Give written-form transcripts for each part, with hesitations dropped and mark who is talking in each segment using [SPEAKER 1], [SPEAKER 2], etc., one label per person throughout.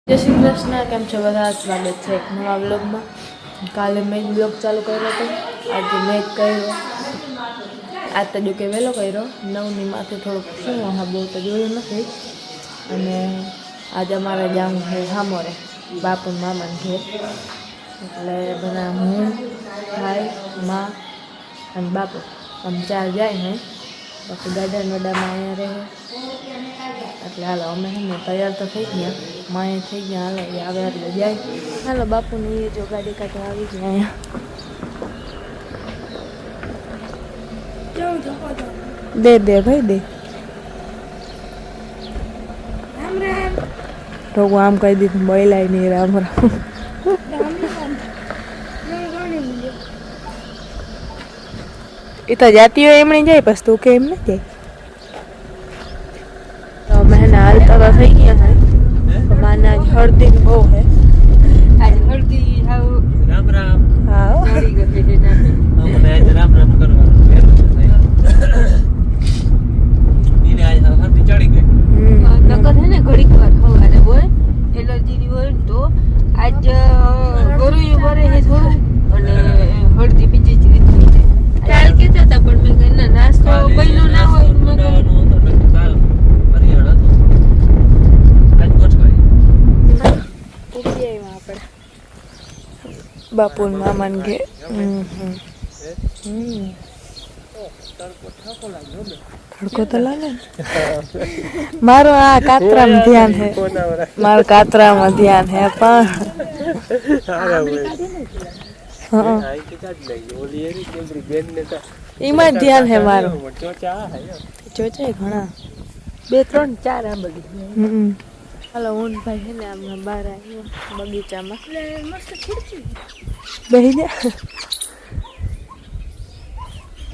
[SPEAKER 1] જય શ્રી કૃષ્ણ, કેમ છો બધા? સ્વાગત છે એક નવા બ્લોગમાં. કાલે મેં બ્લોગ ચાલુ કર્યો હતો, આજે મેં કર્યો. આજ તો જો કે વહેલો કર્યો, 9ની માથે થોડુંક શું હા બહુ તો જોયું નથી. અને આજે અમારે જવું છે હામોરે બાપુ મામાને ઘેર. એટલે બધા હું, ભાઈ, મા અને બાપુ આમ 4 જાય ને બાકી દાદા નડામાં અહીંયા રહે. એટલે હાલો અમે ને તૈયાર તો થઈ ગયા, માએ થઈ ગયા. હાલો એ આવે એટલે જાય. હાલો બાપુની એ જો ગાડી કાઢવા આવી ગયા અહીંયા. દે દે ભાઈ દે. રામ રામ. ઠોકું આમ કહી દીધું, બોલાય નહીં રામ રામ. એ તો જાતી હોય એમણે જાય, પછી તું કે એમ ન જાય. તો મહેના હાલતા તો થઈ ગયા હે. માને આજ હળદી બહુ હે.
[SPEAKER 2] આજ હળદી હાવ રામ રામ.
[SPEAKER 1] હા
[SPEAKER 2] ચડી ગઈ છે ના.
[SPEAKER 3] મને આજ રામ રામ કરવાનું ઈને આજ હળદી ચડી ગઈ.
[SPEAKER 2] નકર હે ને ઘડીક વાર હવારે હોય એલર્જી ની હોય તો આજ ગોરુયું ભરે હે થોડું અને હળદી બીજી જ રીતે થઈ જાય. કાલ કેતા હતા પણ મેં કઈ ના નાસ્તો બઈનો ના હોય મેં
[SPEAKER 3] કાલ પરિયાળ હતું આજ ગોઠવાય.
[SPEAKER 1] ઉભી આવ્યા આપણે બાપુ મામાન ઘેર. તડકો તો લાગે ને. મારો આ કાતરામાં ધ્યાન હે, મારું કાતરામાં ધ્યાન હે પણ એમાં જ ધ્યાન હે મારું. ચોચા ઘણા 2 3 4 આ બધી. હાલો હું ભાઈ હે ને આમ બહાર આવ્યા બગીચામાં બેસી જા.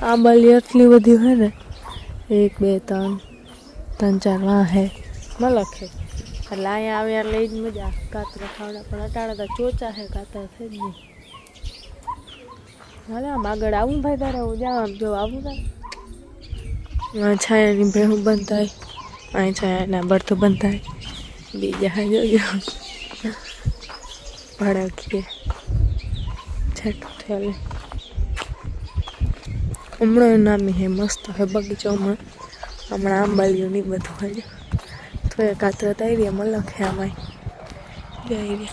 [SPEAKER 1] આંબલી એટલી બધી હોય ને 1 2 3 3 4 વાં હે મલખે. એટલે અહીંયા આવ્યા લઈ જ મજા કાતરા ખાવડા. પણ અટાણા તો ચોચા હે, કાતરા છે જ નહીં. હાલે આમ આગળ આવું ભાઈ તારે હું જાઉં આમ જો આવું તારે. છાયાની ભેહું બંધ થાય, અહીં છાયાના બરતું બંધ થાય. બીજા હા જોજો ભડકીએ છેટું થયેલું. હમણાં નામી હે મસ્ત હે બગીચો. હમણાં આંબાલીઓ નહીં બધું હોય. થોડા કાતરા તો આવી મલખ હે આમાં આવી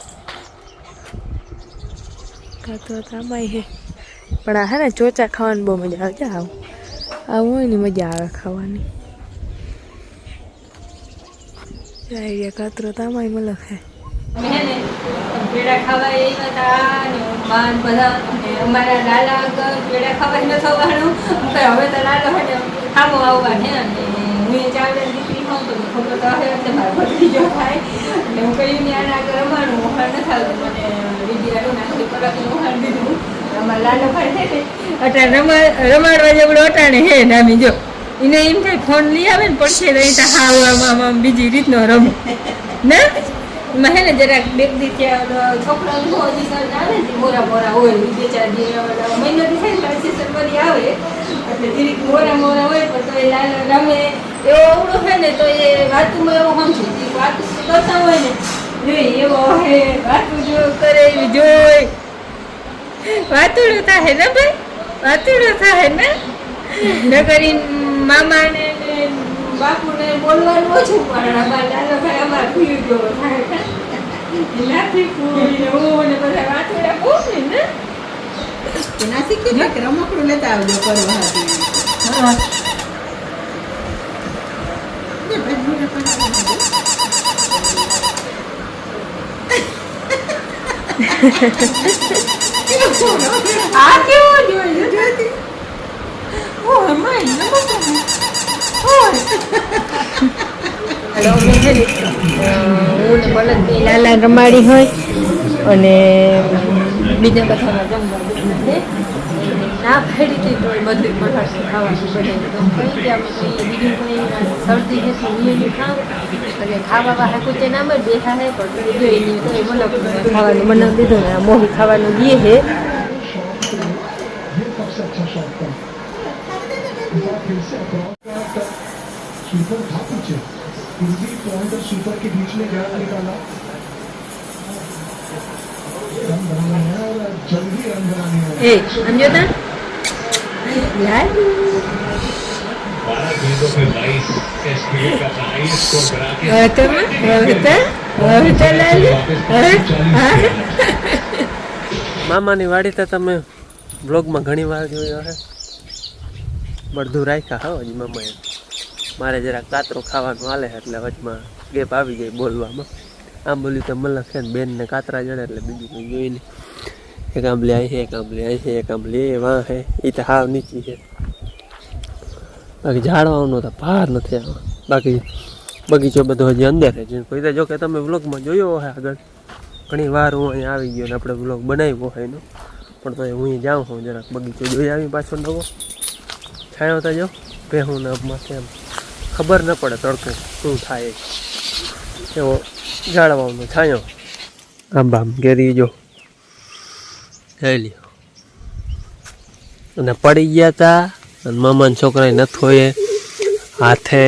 [SPEAKER 1] કાતરા તો આમાં હે. પણ આ હે ને ચોચા ખાવાની બહુ મજા આવે છે. આવું હોય ને મજા આવે ખાવાની. જાય કાતરો તો આમાં મલખ હે.
[SPEAKER 2] પેડા ખાવા એવા હતા ને માન બધા અમારા લાલા આગળ પેડા ખાવા ન થવાનું. હવે તો લાલો હોય ને ખામો આવવા ને હું ચાવડે દીકરી ખાઉં તો ખબર તો હે એટલે મારે ભત્રીજો થાય એટલે હું કહ્યું ને આના આગળ રમાડું વહાણ ન થાતું. મને વિદ્યાનું નાખી પરાકનું વહાણ દીધું. અમારા લાલો ભાઈ છે ને અટાણે રમાડવા જેવડો અટાણે હે નામી જો એને એમ થાય ફોન લઈ આવે ને પડશે રહી તો હાવ બીજી રીતનો રમો ને. એમાં હે ને જરાક બેગદી ત્યાં છોકરાઓ હજી સર આવે ને મોરા મોરા હોય 2 4 દી મહિનાથી થાય ને સીઝન બધી આવે એટલે ધીરીક મોરા હોય પણ તો એ લાલ રમે એવો અવડો હોય ને તો એ વાતુમાં એવો સમજે વાતું કરતા હોય ને જોઈ એવો હે વાતું જો કરે એવી જોઈ વાતુડું થાય ને ભાઈ વાતુડું થાય ને ન કરીને મામાને બાપુને બોલવાનું ઓછું પણ અમારા લાલો ભાઈ અમારા ફૂયું જેવો થાય નાથી ફૂઈ ને હું ને બધા વાતોડા બોલે ને
[SPEAKER 4] ના શીખી કે રમકડું લેતા આવજો કરવા હતી.
[SPEAKER 2] હા આ કેવો જોઈએ જોઈતી ઓ અમાય નમસ્તે હું બળદ બે લાલા રમાડી હોય અને બીજા બધા ના ફેરી હતી તો બધું મઠાશે ખાવાનું બને તો કઈ કે અમે કંઈ બીજું કંઈ શરદી છે તો હું ખાવ અને ખાવા વાળા કુચે ના મળે બેઠા હે પણ જોઈ નહીં તો એ મતલબ ખાવાનું બનાવી દીધું ને મોહી ખાવાનું દે છે.
[SPEAKER 5] सुपर था पीछे पॉइंट और सुपर के बीच में गैप निकाला
[SPEAKER 2] એ સમજો તા લાડુ
[SPEAKER 5] 12 गेंदों में 22 टेस्ट क्रिकेट का हाई स्कोर बना के
[SPEAKER 3] મામાની વાડી તો તમે બ્લોગમાં ઘણી વાર જોયો હે બધું રાખ્યા હા હજી મામાએ મારે જરા કાતરો ખાવાનું હાલે એટલે વચમાં ગેપ આવી જાય બોલવામાં આમ બોલ્યું તો મલક છે ને બેનને કાતરા જડે એટલે બીજું કંઈ જોઈ નહીં એક આંબલી આવી છે એક આંબલી આવી છે એક આંબલી એ વાં છે એ તો હાવ નીચી છે બાકી ઝાડવાનો તો ભાર નથી આમાં બાકી બગીચો બધો હજી અંદર છે કોઈ તો જો કે તમે વ્લોગમાં જોયો હોય આગળ ઘણી વાર હું અહીંયા આવી ગયો ને આપણે વ્લોગ બનાવ્યો હોય એનો પણ તો હું અહીં જાઉં છું જરાક બગીચો જોઈ આવી પાછો નવો છાંયો તો જાઉં ભેહું ને અબમાં એમ ખબર ન પડે તડકે શું થાય એવો ઝાડવાનો છાંયો આંબામ કેરી જો જઈ લ્યો અને પડી ગયા હતા અને મામાના છોકરાએ નથોએ હાથે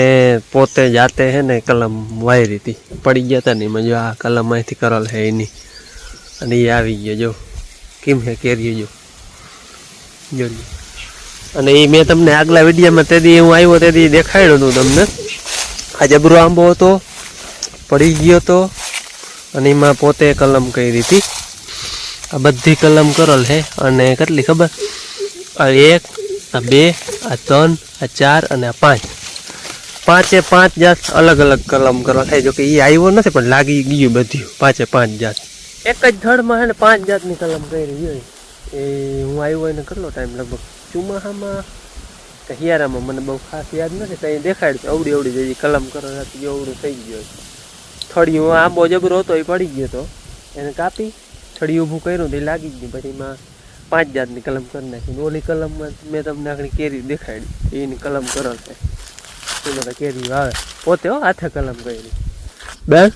[SPEAKER 3] પોતે જાતે હે ને કલમ વાયરી હતી પડી ગયા હતા ને એમાં જો આ કલમ અહીંથી કરેલ હે એની અને એ આવી ગયો જો કેમ હે કેરી જો જોઈ અને એ મેં તમને આગલા વિડીયોમાં તેથી હું આવ્યો તેથી દેખાડ્યું હતું તમને આ જબરો આંબો હતો પડી ગયો હતો અને એમાં પોતે કલમ કરી હતી આ બધી કલમ કરેલ હે અને કેટલી ખબર આ 1 આ 2 આ 3 આ 4 અને આ 5 પાંચે 5 જાત અલગ અલગ કલમ કરેલ હે જો કે એ આવ્યો નથી પણ લાગી ગયું બધું પાંચે 5 જાત એક જ ધડમાં હે ને 5 જાતની કલમ કરી હોય એ હું આવ્યો એને કેટલો ટાઈમ લગભગ ચોમાસામાં કે હિયારામાં મને બહુ ખાસ યાદ નથી ત્યાં દેખાડ્યું અવડી અવડી જેવી કલમ કરેલ હતી અવડું થઈ ગયો થળિયું આંબો જબરો હતો એ પડી ગયો હતો એને કાપી થળિયું ઊભું કર્યું તો એ લાગી ગયું પછી એમાં 5 જાતની કલમ કરી નાખી ઓલી કલમમાં મેં તમને આગળ કેરી દેખાડી એની કલમ કરેલ છે એમાં તો કેરી આવે પોતે હો હાથે કલમ કરી બેન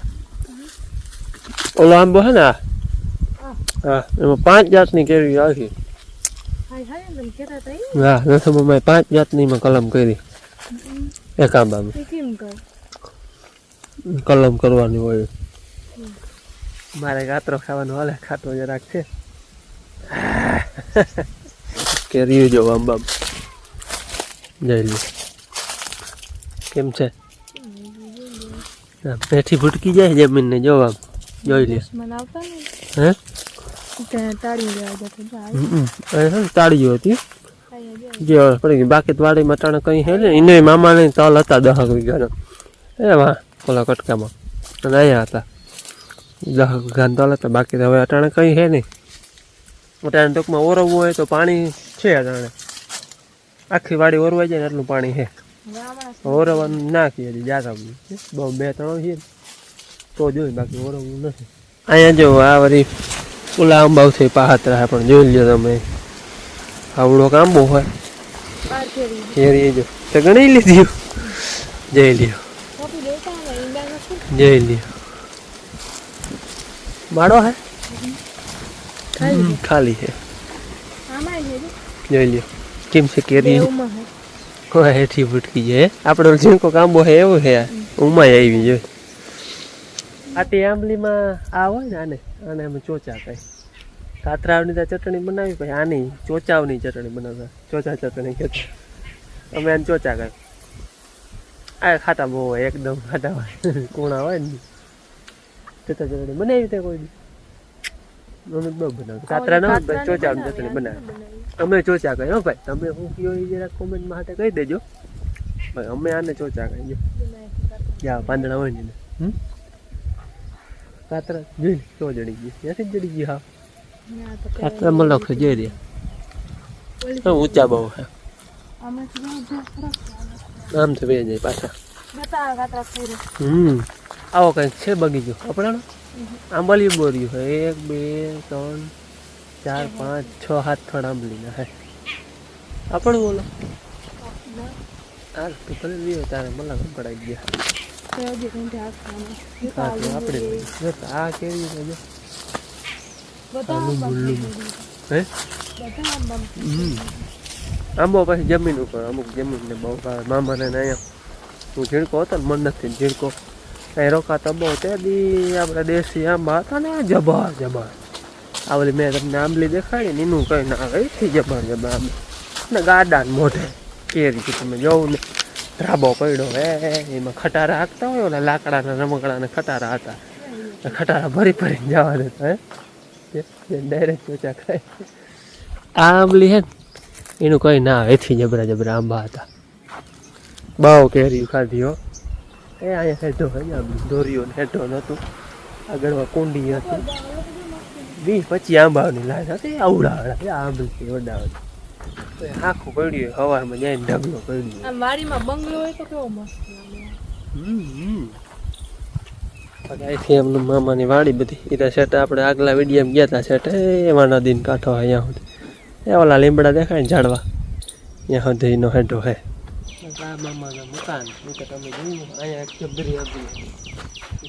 [SPEAKER 3] ઓલો આંબો હે ને હા એમાં 5 જાતની કેરી આવી હા નથી મમ્મી 5 જાતની માં કલમ કરી એક આંબામાં કલમ કરવાની હોય મારે કાતરો ખાવાનો હાલે ખાતો જરાક છે કેરી જો આંબા જઈ લો કેમ છે પેઠી ફૂટકી જાય જમીનને જોવા જોઈ લે હે તાળીઓ હતી જે પડી ગઈ બાકી વાડીમાં ટાણે કઈ હે ને એને મામાને તલ હતા 10 વીઘાના એ વાહ ઓલા કટકામાં અને અહીંયા હતા 10 વીઘાના તલ હતા બાકી હવે અટાણે કઈ હે નહીં અટાણે ટૂંકમાં ઓરવવું હોય તો પાણી છે અટાણે આખી વાડી ઓરવાઈ જાય ને એટલું પાણી છે ઓરવાનું નાખીએ હજી જાતા બહુ 2-3 છે તો જોઈ બાકી ઓરવવું નથી અહીંયા જો આ વળી ઓલા આંબાવ છે પાહત રહે પણ જોઈ લ્યો તમે આવડો આંબો હોય કેરી જો તો ગણી લીધી જઈ લ્યો જઈ લ્યો માળો હે ખાલી છે જોઈ લ્યો કેમ છે કેરી કોઈ હેઠી ફૂટકી જાય આપણે ઝીણકો આંબો હે એવું છે ઉમાય આવી જોઈ આટી આંબલીમાં આ હોય ને આને અમે ચોચા કહી કાતરાવની તો ચટણી બનાવી પછી આની ચોચાવની ચટણી બનાવતા ચોચા ચટણી કહેતા અમે આને ચોચા કહી આ ખાટા બહુ હોય એકદમ ખાટા હોય કોણા હોય ને ચોચા ચટણી બનાવી ત્યાં કોઈ અમે બહુ બનાવતા કાતરા ના હોય ચોચાવની ચટણી બનાવે અમે ચોચા કહી હો ભાઈ તમે શું કહો એ જરા કોમેન્ટમાં હાથે કહી દેજો ભાઈ અમે આને ચોચા કહીજો જા પાંદડા હોય ને કાતરા જોઈ તો જડી ગઈ ત્યાંથી જડી ગઈ હા કાતરા મલક જોઈ રહ્યા ઊંચા બહુ હે આમ તો બે જાય પાછા આવો કંઈક છે બગીચો આપણાનો આંબલી બોર્યું હે 1 2 3 4 5 6 7 થડ આંબલીના હે આપણે બોલો હાલ તું ભલે લીધો તારે મલક પડાઈ ગયા આપણે આ કેવી છે હે આંબો પછી જમીન ઉપર અમુક જમીનને બહુ મામાને અહીંયા હું ઝીણકો હતો ને મન નથી ઝીણકો અહીં રોકાતો બહુ તે દી આપણે દેશી આંબા હતા ને જબર આ ઓલી મેં તમને આંબલી દેખાડી ને એનું કંઈ ના આવે એથી જબર આંબલી ને ગાડાને મોઢે કેરી તમે જોવું ને ધ્રાબો પડ્યો હે એમાં ખટારા હાંકતા હોય ઓલા લાકડાના રમકડાને ખટારા હતા ખટારા ભરી ભરીને જવા દેતા હે ડાયરેક્ટ ચોચા ખાય આ આંબલી હે એનું કંઈ ના આવે એથી જબરા જબરા આંબા હતા બહુ કેરી ખાધી હો એ અહીંયા હેઠો હોય આંબલી દોરીઓ હેઠો નહોતું આગળમાં કુંડી હતી 20-25 આંબાની લાઈન હતી આવડાવડા આંબલી વડાવડી આખું પડ્યું સવારમાં જઈને ઢગલો પડ્યો
[SPEAKER 1] આમ વાડીમાં બંગલો હોય તો કેવો મસ્ત લાગે
[SPEAKER 3] અહીંથી એમનું મામાની વાડી બધી એ સેટ આપણે આગલા વિડીયામાં ગયા હતા સેટ એમાં નદીને કાંઠો હોય અહીંયા સુધી એ ઓલા લીમડા દેખાય ને ઝાડવા ત્યાં સુધીનો હેઠો હે આ મામાના મકાન તો તમે જોયું અહીંયા એક જબરી હતી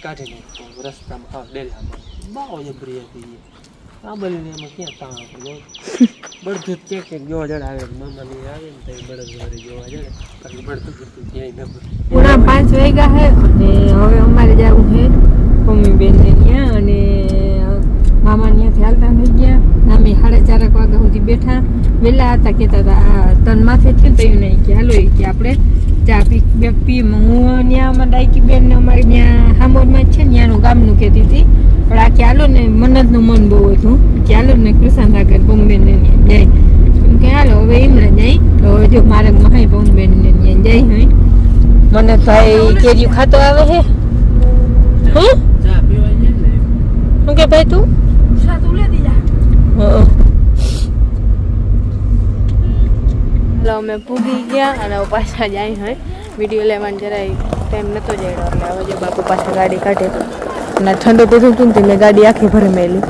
[SPEAKER 3] કાઢી નાખો રસ્તામાં હા ડેલામાં બહુ જબરી હતી આ બલીને એમાં ક્યાં તાણ આપણે બળદૂત ચેક જોવા જડે આવે મામાની આવે ને તો બળદવારી જોવા જડે એટલે બળદૂત ક્યાંય ન
[SPEAKER 2] પૂરા 5 વાગ્યા હે અને હવે અમારે જવું છે મમ્મી બેનને ત્યાં અને મામા ત્યાંથી હાલતા થઈ ગયા અમે 4:30 વાગ્યા સુધી બેઠા વહેલા હતા કહેતા હતા તન માથે છે તયું નહીં કે હાલો કે આપણે ચા પી હું ત્યાં અમારા ડાયકી બેન ને અમારે ત્યાં હામોરમાં છે ને ત્યાંનું ગામનું કહેતી હતી પણ આ ખ્યાલો ને મનજનું મન બહુ હતું ખ્યાલો ને કૃષ્ણનગર બોમ્બે ને જાય એમ કે હાલો હવે એમણે જાય તો જો મારે મહાઈ બોમ્બે ને ત્યાં જાય હોય મને ભાઈ કેરીયું ખાતો આવે છે હું
[SPEAKER 3] ચા પીવા જાય ને
[SPEAKER 2] શું કે ભાઈ તું
[SPEAKER 1] એટલે અમે પૂગી ગયા અને હવે પાછા જાય હોય વિડીયો લેવાનું જરાય ટાઈમ નહોતો જડ્યો એટલે હવે જો બાપુ પાછા ગાડી કાઢે અને ઠંડુ પીધું હતું ને મેં ગાડી આખી ભરી મેલી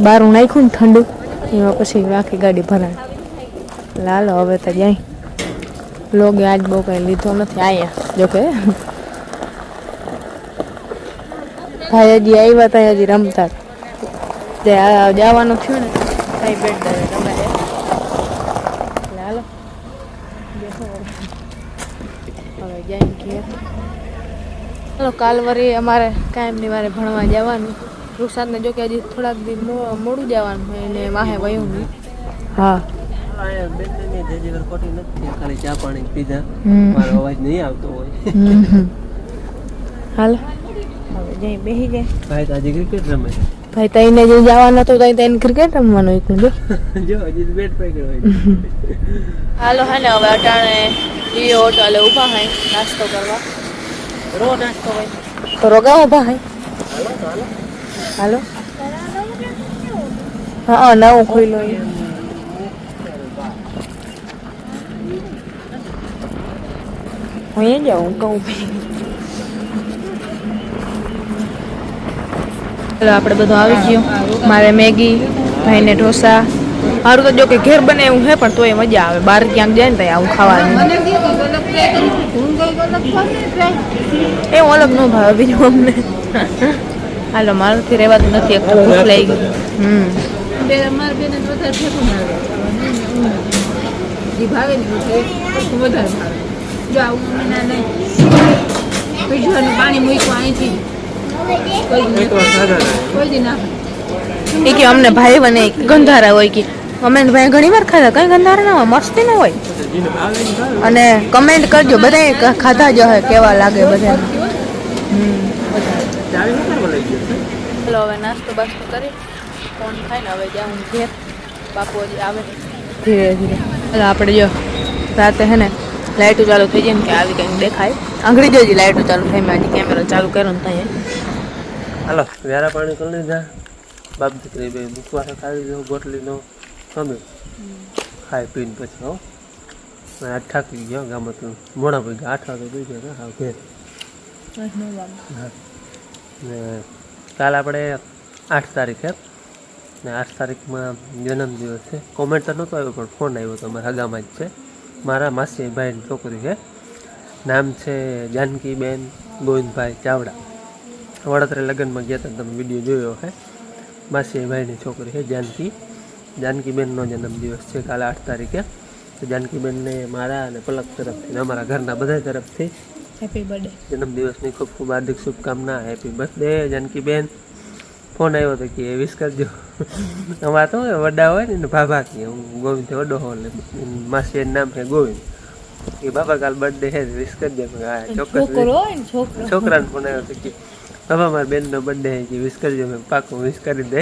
[SPEAKER 1] બારું નાખ્યું ને ઠંડુ એમાં પછી આખી ગાડી ભરાય એટલે હાલો હવે તો જાય લોગે આજ બહુ કંઈ લીધો નથી અહીંયા જોકે ભાઈ હજી આવ્યા ત્યાં હજી રમતા જે જવાનું થયું ને ત્યાં બેટ દે તમારે એટલે હાલો હવે જાય ઘેર ચાલો કાલ વળી અમારે કાયમની વારે ભણવા જવાનું વૃષાદને જો કે હજી થોડાક દી મોડું જવાનું હોય એને વાહે વયું નહીં હા
[SPEAKER 3] ખાલી ચા પાણી પીધા મારો અવાજ નહીં આવતો હોય
[SPEAKER 1] હાલો હવે જઈ બેસી જાય
[SPEAKER 3] ભાઈ તો આજે ક્રિકેટ રમે
[SPEAKER 1] ભાઈ તઈને જે જવાનું હતું તઈ તેને ક્રિકેટ રમવાનું એક જો
[SPEAKER 3] જો હજી બેટ પકડ્યો હોય
[SPEAKER 1] હાલો હે ને હવે અટાણે એ હોટલે ઊભા હોય નાસ્તો કરવા
[SPEAKER 3] રો નાસ્તો હોય
[SPEAKER 1] તો રોગા ઊભા હોય હાલો હા નવું ખોઈલો હું જાઉં કહું ચાલો આપણે બધું આવી ગયું મારે મેગી ભાઈને ઢોસા મારું તો જો કે ઘેર બને એવું છે પણ તોય મજા આવે બહાર ક્યાંક જાય ને તો આવું ખાવાનું એવું અલગ ન ભાવે બીજું અમને હાલો મારુંથી રહેવાતું નથી એક ભૂખ લઈ ગઈ
[SPEAKER 4] ભાવે ને વધારે ભાવે જો આવું નહીં પાણી મૂક્યું અહીંથી કોઈ દી ના
[SPEAKER 1] એ કે અમને ભાઈ બને ગંધારા હોય કે અમે ભાઈ ઘણી વાર ખાધા કઈ ગંધારા ના હોય મસ્તી ના હોય અને કમેન્ટ કરજો બધા ખાધા જ હોય કેવા લાગે બધા ચલો હવે નાસ્તો બાસ્તો કરી ફોન થાય ને હવે જાઉં ઘેર બાપુ હજી આવે ધીરે ધીરે એટલે આપણે જો રાતે હે ને લાઇટો ચાલુ થઈ જાય ને કે આવી કંઈક દેખાય આંગળી જોજી લાઇટો ચાલુ થાય મેં હજી કેમેરો ચાલુ કર્યો ને ત્યાં
[SPEAKER 3] હાલો વ્યારા પાણી કરી લીધા બાપ દીકરી બે બુકવાસો ખાવી દો ગોટલીનો ગમે ખાઈ પીને પછી હો આ થાકી ગયો ગામમાં મોડા પડી ગયા 8 વાગે પી ગયા હા ઘેર ને કાલ આપણે 8 તારીખે ને 8 તારીખમાં જન્મદિવસ છે કોમેન્ટ તો નહોતો આવ્યો પણ ફોન આવ્યો તો અમારા હગામાં જ છે મારા માસી ભાઈની છોકરી છે નામ છે જાનકીબેન ગોવિંદભાઈ ચાવડા વડોદરા લગ્નમાં ગયા હતા તમે વિડીયો જોયો હે માસી ભાઈની છોકરી છે જાનકીબેનનો જન્મદિવસ છે કાલે 8 તારીખે તો જાનકીબેનને મારા અને પલક તરફથી ને અમારા ઘરના બધા તરફથી
[SPEAKER 1] હેપી બર્થડે
[SPEAKER 3] જન્મદિવસની ખૂબ ખૂબ હાર્દિક શુભકામના હેપી બર્થડે જાનકીબેન ફોન આવ્યો તો કે વિશ કરજો. અમારે તો વડા હોય ને ભાભા કે હું ગોવિંદ વડો હોઉં એટલે માસી નામ છે ગોવિંદ. એ બાબા કાલ બર્થડે છે વિશ કરજો. હા ચોક્કસ.
[SPEAKER 1] છોકરો હોય ને છોકરો.
[SPEAKER 3] છોકરાને ફોન આવ્યો તો કે બાબા મારા બેનનો બર્થડે છે વિશ કરજો. મેં પાકું વિશ કરી દે.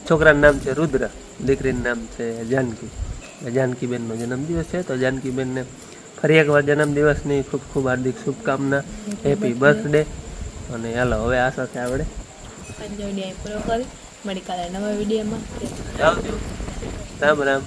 [SPEAKER 3] છોકરાનું નામ છે રુદ્ર, દીકરીનું નામ છે જાનકી. જાનકીબેનનો જન્મદિવસ છે તો જાનકીબેનને ફરી એકવાર જન્મદિવસની ખૂબ ખૂબ હાર્દિક શુભકામના. Happy birthday. અને હાલો હવે આ સાથે આપણે
[SPEAKER 1] આજનો વિડીયો પૂરો કરી મળી કાલે નવા વિડીયોમાં.
[SPEAKER 3] આવજો. રામ રામ.